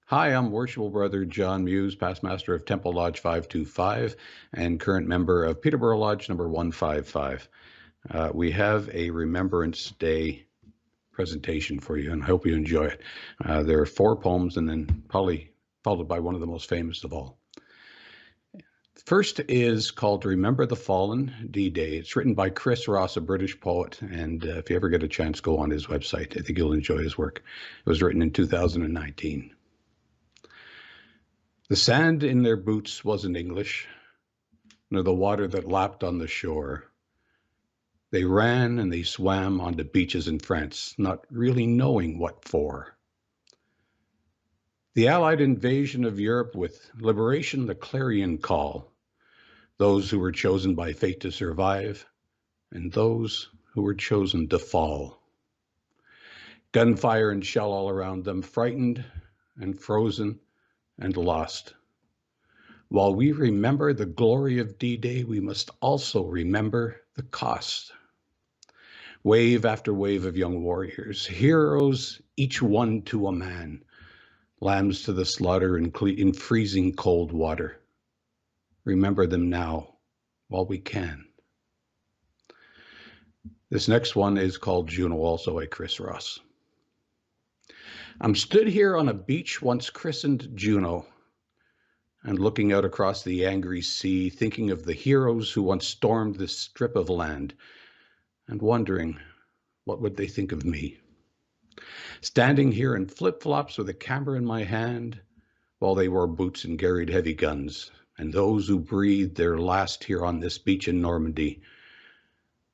Hi, I'm Worshipful Brother John Muise, past master of Temple Lodge 525 and current member of Peterborough Lodge number 155. We have a Remembrance Day presentation for you, and I hope you enjoy it. There are 4 poems and then probably followed by one of the most famous of all. First is called Remember the Fallen, D-Day. It's written by Chris Ross, a British poet, and if you ever get a chance, go on his website. I think you'll enjoy his work. It was written in 2019. The sand in their boots wasn't English, nor the water that lapped on the shore. They ran and they swam on the beaches in France, not really knowing what for. The Allied invasion of Europe with liberation the clarion call, those who were chosen by fate to survive, and those who were chosen to fall. Gunfire and shell all around them, frightened and frozen and lost. While we remember the glory of D-Day, we must also remember the cost. Wave after wave of young warriors, heroes, each one to a man, lambs to the slaughter in freezing cold water. Remember them now while we can. This next one is called Juno, also by Chris Ross. I'm stood here on a beach once christened Juno, and looking out across the angry sea, thinking of the heroes who once stormed this strip of land, and wondering, what would they think of me? Standing here in flip-flops with a camera in my hand, while they wore boots and carried heavy guns, and those who breathed their last here on this beach in Normandy,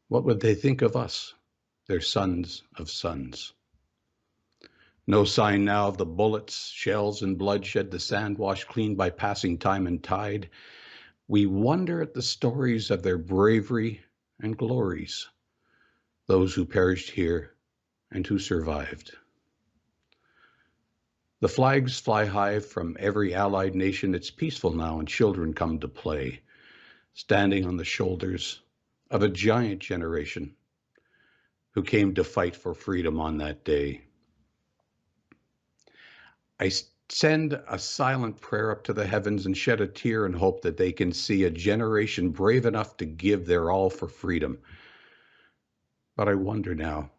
what would they think of us, their sons of sons? No sign now of the bullets, shells, and bloodshed, the sand washed clean by passing time and tide. We wonder at the stories of their bravery and glories, those who perished here and who survived. The flags fly high from every allied nation. It's peaceful now, and children come to play, standing on the shoulders of a giant generation who came to fight for freedom on that day. I send a silent prayer up to the heavens and shed a tear and hope that they can see a generation brave enough to give their all for freedom. But I wonder now,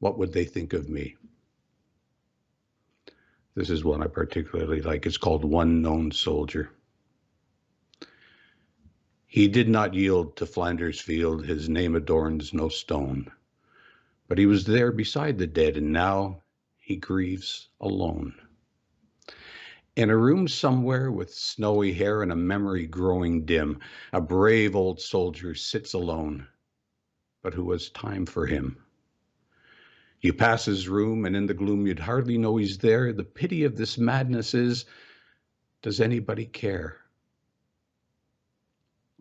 what would they think of me? This is one I particularly like. It's called One Known Soldier. He did not yield to Flanders Field, his name adorns no stone. But he was there beside the dead, and now he grieves alone. In a room somewhere with snowy hair and a memory growing dim, a brave old soldier sits alone, but who has time for him? You pass his room, and in the gloom you'd hardly know he's there. The pity of this madness is, does anybody care?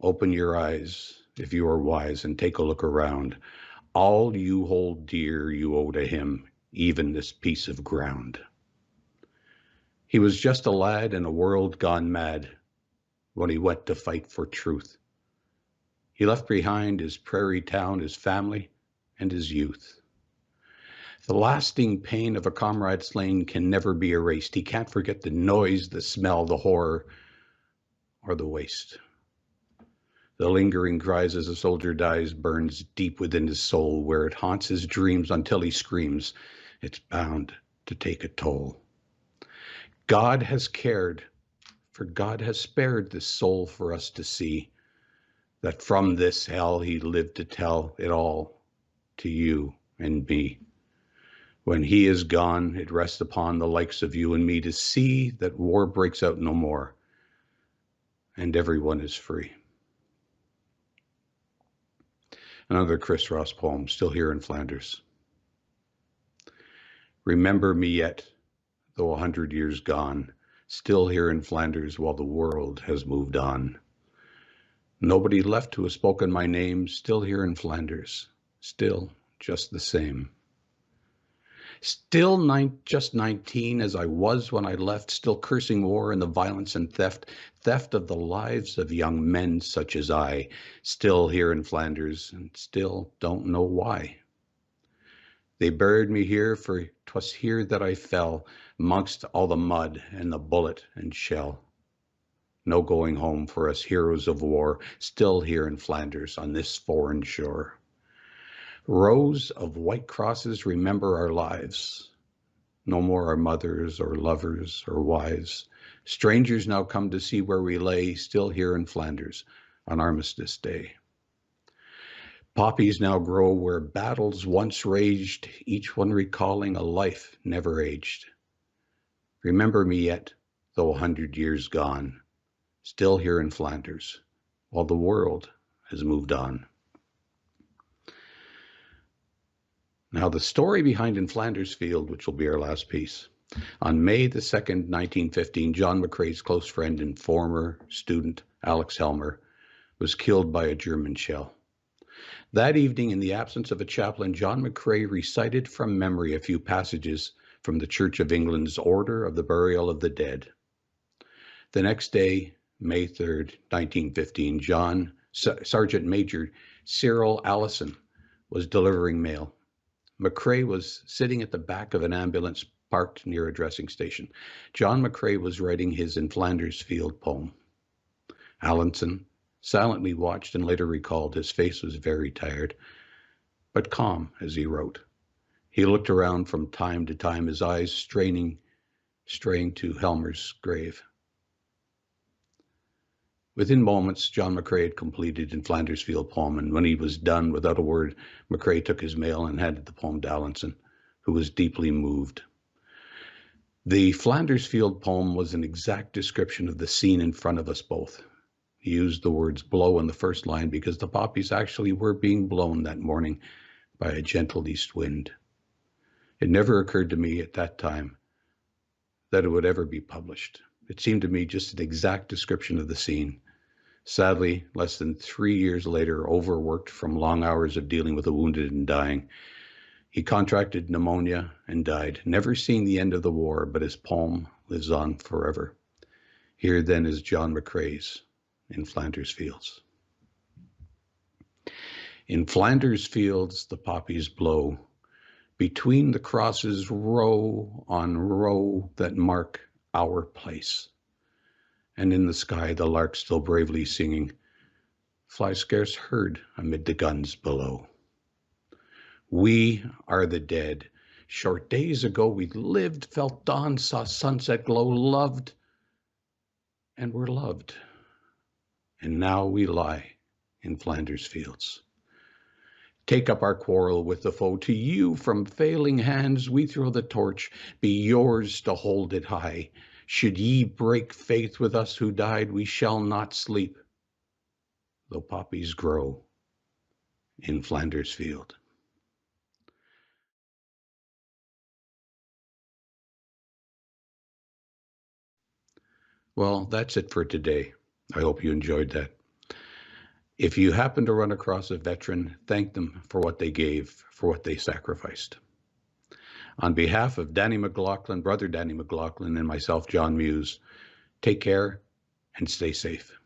Open your eyes, if you are wise, and take a look around. All you hold dear you owe to him, even this piece of ground. He was just a lad in a world gone mad when he went to fight for truth. He left behind his prairie town, his family, and his youth. The lasting pain of a comrade slain can never be erased. He can't forget the noise, the smell, the horror, or the waste. The lingering cries as a soldier dies burns deep within his soul, where it haunts his dreams until he screams, it's bound to take a toll. God has cared, for God has spared this soul for us to see, that from this hell he lived to tell it all to you and me. When he is gone, it rests upon the likes of you and me to see that war breaks out no more, and everyone is free. Another Chris Ross poem, Still Here in Flanders. Remember me yet, though 100 years gone, still here in Flanders while the world has moved on. Nobody left who has spoken my name, still here in Flanders, still just the same. Still just 19 as I was when I left, still cursing war and the violence and theft of the lives of young men such as I, still here in Flanders and still don't know why. They buried me here, for 'twas here that I fell, 'mongst all the mud and the bullet and shell. No going home for us heroes of war, still here in Flanders on this foreign shore. Rows of white crosses remember our lives. No more our mothers or lovers or wives. Strangers now come to see where we lay, still here in Flanders on Armistice Day. Poppies now grow where battles once raged, each one recalling a life never aged. Remember me yet, though 100 years gone, still here in Flanders, while the world has moved on. Now, the story behind In Flanders Field, which will be our last piece. On May the 2nd, 1915, John McCrae's close friend and former student, Alex Helmer, was killed by a German shell. That evening, in the absence of a chaplain, John McCrae recited from memory a few passages from the Church of England's Order of the Burial of the Dead. The next day, May 3rd, 1915, Sergeant Major Cyril Allison was delivering mail. McCrae was sitting at the back of an ambulance parked near a dressing station. John McCrae was writing his In Flanders Field poem. Allison silently watched and later recalled his face was very tired, but calm as he wrote. He looked around from time to time, his eyes straying to Helmer's grave. Within moments, John McCrae had completed In Flanders Field poem, and when he was done, without a word, McCrae took his mail and handed the poem to Allison, who was deeply moved. The Flanders Field poem was an exact description of the scene in front of us both. He used the words blow in the first line because the poppies actually were being blown that morning by a gentle east wind. It never occurred to me at that time that it would ever be published. It seemed to me just an exact description of the scene. Sadly, less than 3 years later, overworked from long hours of dealing with the wounded and dying, he contracted pneumonia and died, never seeing the end of the war, but his poem lives on forever. Here then is John McCrae's In Flanders Fields. In Flanders Fields the poppies blow, between the crosses row on row that mark our place. And in the sky the lark still bravely singing, flies scarce heard amid the guns below. We are the dead. Short days ago we lived, felt dawn, saw sunset glow, loved, and were loved. And now we lie in Flanders Fields. Take up our quarrel with the foe. To you from failing hands we throw the torch, be yours to hold it high. Should ye break faith with us who died, we shall not sleep, though poppies grow in Flanders Field. Well, that's it for today. I hope you enjoyed that. If you happen to run across a veteran, thank them for what they gave, for what they sacrificed. On behalf of Danny McLaughlin, Brother Danny McLaughlin, and myself, John Muise, take care and stay safe.